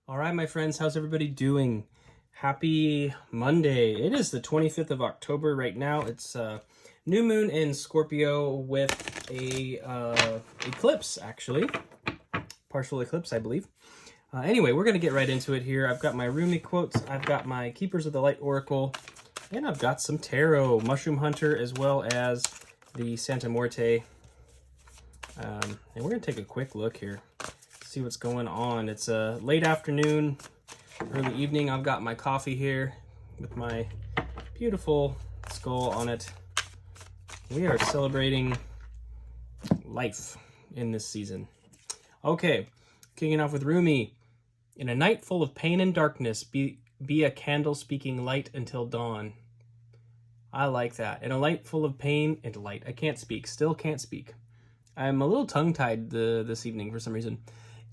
All right, my friends, how's everybody doing? Happy Monday. It is the 25th of October right now. It's new moon in Scorpio with a eclipse, actually. Partial eclipse, I believe. Anyway, we're going to get right into it here. I've got my Rumi quotes, I've got my Keepers of the Light Oracle, and I've got some tarot, Mushroom Hunter, as well as the Santa Muerte. And we're going to take a quick look here. See what's going on. It's a late afternoon, early evening. I've got my coffee here with my beautiful skull on it. We are celebrating life in this season. Okay, kicking off with Rumi. In a night full of pain and darkness, be a candle speaking light until dawn. I like that. In a light full of pain and light. I can't speak. Still can't speak. I'm a little tongue-tied this evening for some reason.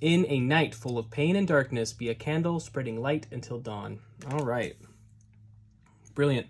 In a night full of pain and darkness, be a candle spreading light until dawn. All right. Brilliant.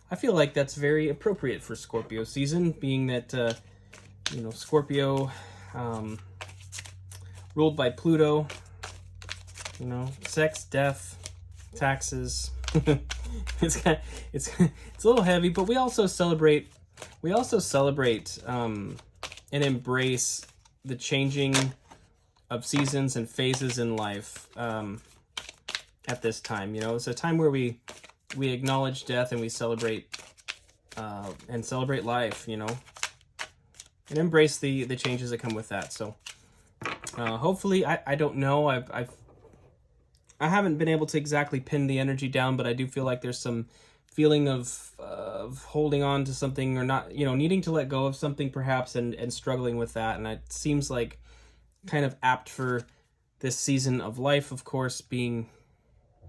I feel like that's very appropriate for Scorpio season, being that, Scorpio ruled by Pluto, sex, death, taxes. it's a little heavy, but we also celebrate and embrace the changing of seasons and phases in life at this time. It's a time where we acknowledge death and we celebrate life, and embrace the changes that come with that. So hopefully, I don't know, I haven't been able to exactly pin the energy down, but I do feel like there's some feeling of holding on to something, or not, needing to let go of something perhaps, and struggling with that. And it seems like kind of apt for this season of life, of course, being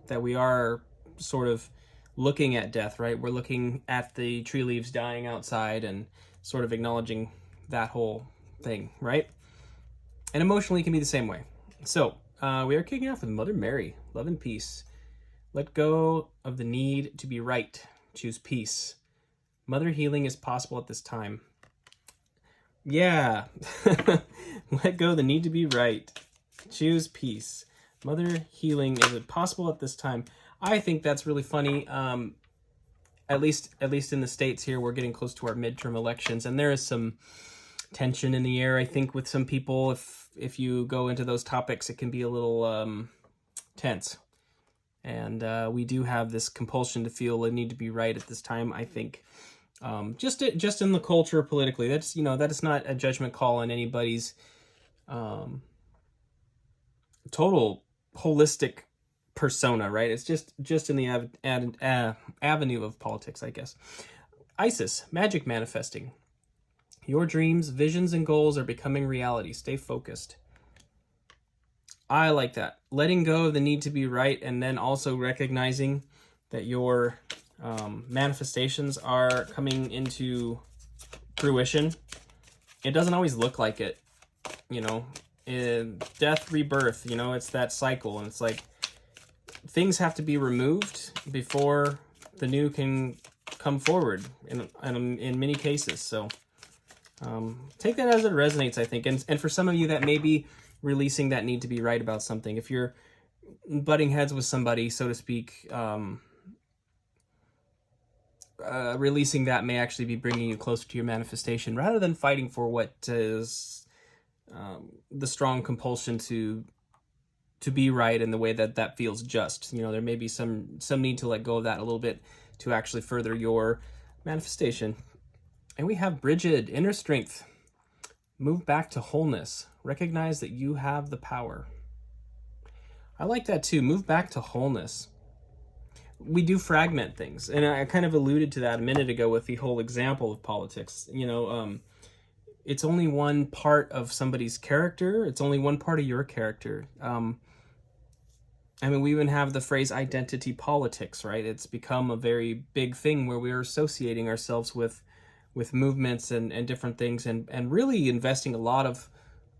that we are sort of looking at death, right? We're looking at the tree leaves dying outside and sort of acknowledging that whole thing, right? And emotionally it can be the same way. So we are kicking off with Mother Mary, love and peace. Let go of the need to be right. Choose peace. Mother healing is possible at this time. Yeah. Let go of the need to be right. Choose peace. Mother healing, is it possible at this time? I think that's really funny. At least in the States here, we're getting close to our midterm elections, and there is some tension in the air, I think, with some people. If you go into those topics, it can be a little tense. And we do have this compulsion to feel a need to be right at this time, I think. Just in the culture politically, that's that is not a judgment call on anybody's total holistic persona, right? It's just in the avenue of politics, I guess. Isis, magic manifesting. Your dreams, visions, and goals are becoming reality. Stay focused. I like that. Letting go of the need to be right, and then also recognizing that your manifestations are coming into fruition. It doesn't always look like it, in death, rebirth, it's that cycle. And it's like things have to be removed before the new can come forward in many cases. So take that as it resonates, I think. And for some of you, that may be releasing that need to be right about something. If you're butting heads with somebody, so to speak, releasing that may actually be bringing you closer to your manifestation, rather than fighting for what is the strong compulsion to be right in the way that feels just. There may be some need to let go of that a little bit to actually further your manifestation. And we have Bridget, inner strength. Move back to wholeness. Recognize that you have the power. I like that too. Move back to wholeness. We do fragment things, and I kind of alluded to that a minute ago with the whole example of politics. It's only one part of somebody's character. It's only one part of your character. We even have the phrase identity politics, right? It's become a very big thing where we are associating ourselves with movements and different things, and really investing a lot of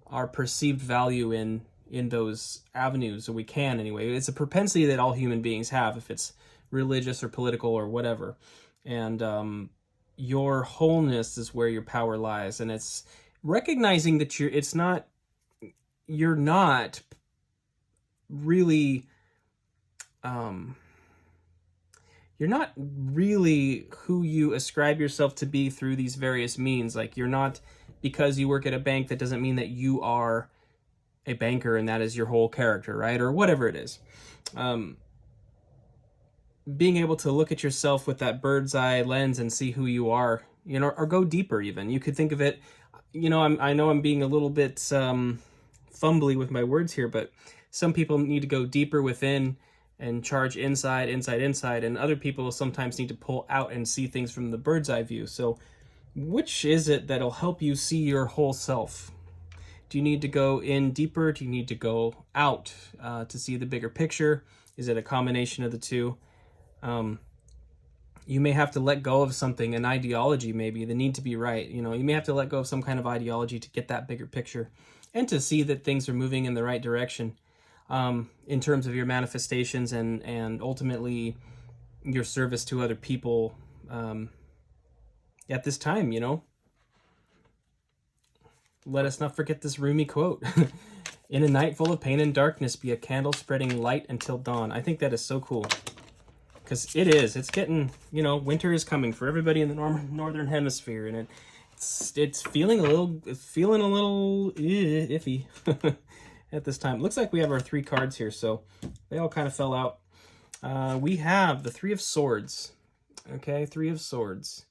our perceived value in those avenues, or we can anyway. It's a propensity that all human beings have, if it's religious or political or whatever. And your wholeness is where your power lies, and it's recognizing that you're not really you're not really who you ascribe yourself to be through these various means. Like, you're not, because you work at a bank, that doesn't mean that you are a banker and that is your whole character, right? Or whatever it is. Being able to look at yourself with that bird's eye lens and see who you are, you know, or go deeper even. You could think of it, you know, I know I'm being a little bit fumbly with my words here, but some people need to go deeper within and charge inside, and other people sometimes need to pull out and see things from the bird's eye view. So which is it that'll help you see your whole self? Do you need to go in deeper? Do you need to go out to see the bigger picture? Is it a combination of the two? You may have to let go of something, an ideology maybe, the need to be right. You know, you may have to let go of some kind of ideology to get that bigger picture and to see that things are moving in the right direction in terms of your manifestations and ultimately your service to other people at this time, you know. Let us not forget this Rumi quote. In a night full of pain and darkness, be a candle spreading light until dawn. I think that is so cool. Because it is. It's getting, you know, winter is coming for everybody in the northern hemisphere, and it's feeling a little iffy at this time. Looks like we have our 3 cards here, so they all kind of fell out. We have the 3 of Swords. Okay, 3 of Swords.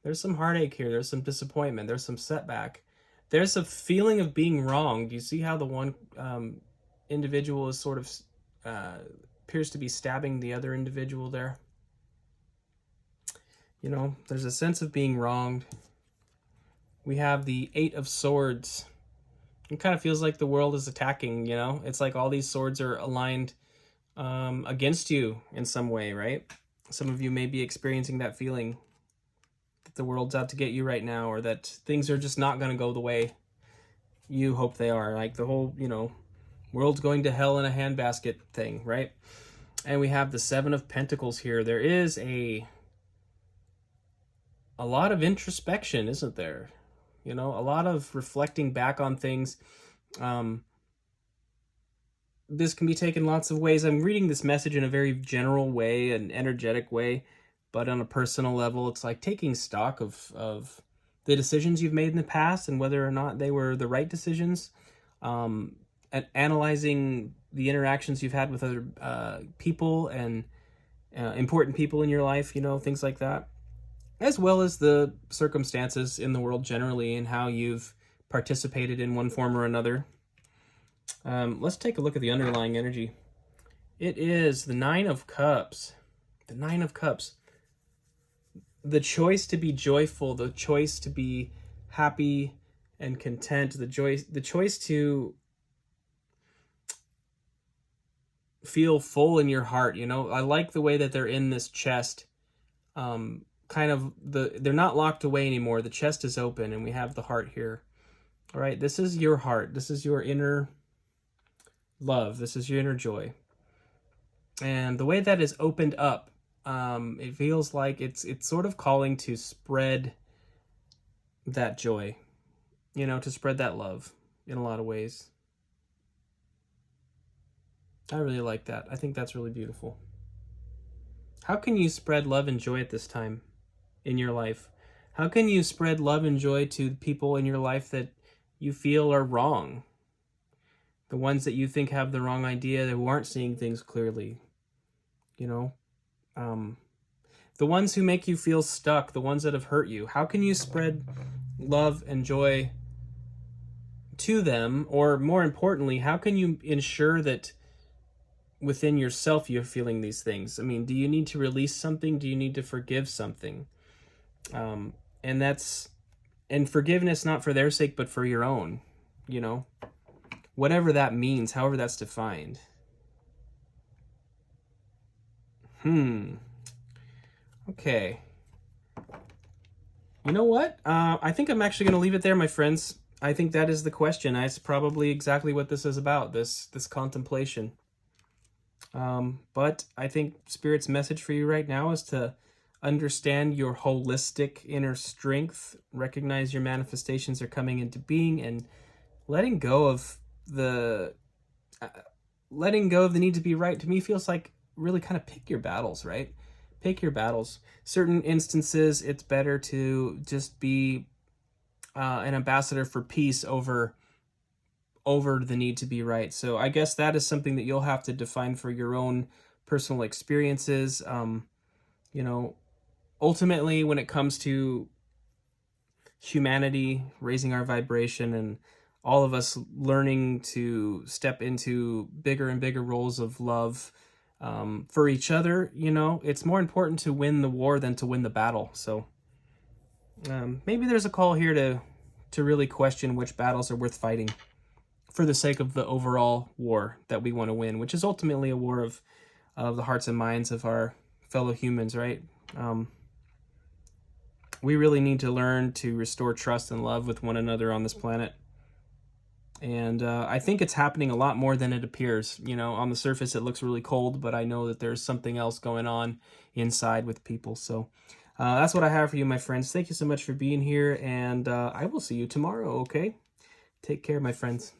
There's some heartache here. There's some disappointment. There's some setback. There's a feeling of being wrong. Do you see how the one individual is sort of appears to be stabbing the other individual there? You know, there's a sense of being wronged. We have the 8 of Swords. It kind of feels like the world is attacking, you know? It's like all these swords are aligned against you in some way, right? Some of you may be experiencing that feeling that the world's out to get you right now, or that things are just not going to go the way you hope they are. Like the whole, you know, world's going to hell in a handbasket thing, right? And we have the 7 of Pentacles here. There is a lot of introspection, isn't there? You know, a lot of reflecting back on things. This can be taken lots of ways. I'm reading this message in a very general way, an energetic way, but on a personal level, it's like taking stock of the decisions you've made in the past and whether or not they were the right decisions, and analyzing the interactions you've had with other people and important people in your life, you know, things like that, as well as the circumstances in the world generally and how you've participated in one form or another. Let's take a look at the underlying energy. It is the 9 of Cups. The 9 of Cups. The choice to be joyful, the choice to be happy and content, the choice to feel full in your heart. You know, I like the way that they're in this chest. Kind of they're not locked away anymore. The chest is open and we have the heart here. All right, this is your heart. This is your inner love. This is your inner joy. And the way that is opened up, it feels like it's sort of calling to spread that joy, you know, to spread that love in a lot of ways. I really like that. I think that's really beautiful. How can you spread love and joy at this time in your life? How can you spread love and joy to people in your life that you feel are wrong? The ones that you think have the wrong idea, who aren't seeing things clearly, you know? The ones who make you feel stuck, the ones that have hurt you. How can you spread love and joy to them? Or more importantly, how can you ensure that within yourself you're feeling these things? I mean, do you need to release something? Do you need to forgive something? And forgiveness not for their sake, but for your own, you know? Whatever that means, however that's defined. Okay. You know what? I think I'm actually going to leave it there, my friends. I think that is the question. That's probably exactly what this is about, this contemplation. But I think Spirit's message for you right now is to understand your holistic inner strength, recognize your manifestations are coming into being, and letting go of the letting go of the need to be right, to me, feels like really kind of pick your battles, right? Pick your battles. Certain instances, it's better to just be an ambassador for peace over the need to be right. So I guess that is something that you'll have to define for your own personal experiences. You know, ultimately, when it comes to humanity, raising our vibration, and all of us learning to step into bigger and bigger roles of love for each other, you know, it's more important to win the war than to win the battle. So maybe there's a call here to really question which battles are worth fighting for the sake of the overall war that we want to win, which is ultimately a war of the hearts and minds of our fellow humans, right? We really need to learn to restore trust and love with one another on this planet. And I think it's happening a lot more than it appears. You know, on the surface, it looks really cold, but I know that there's something else going on inside with people. So that's what I have for you, my friends. Thank you so much for being here, and I will see you tomorrow, okay? Take care, my friends.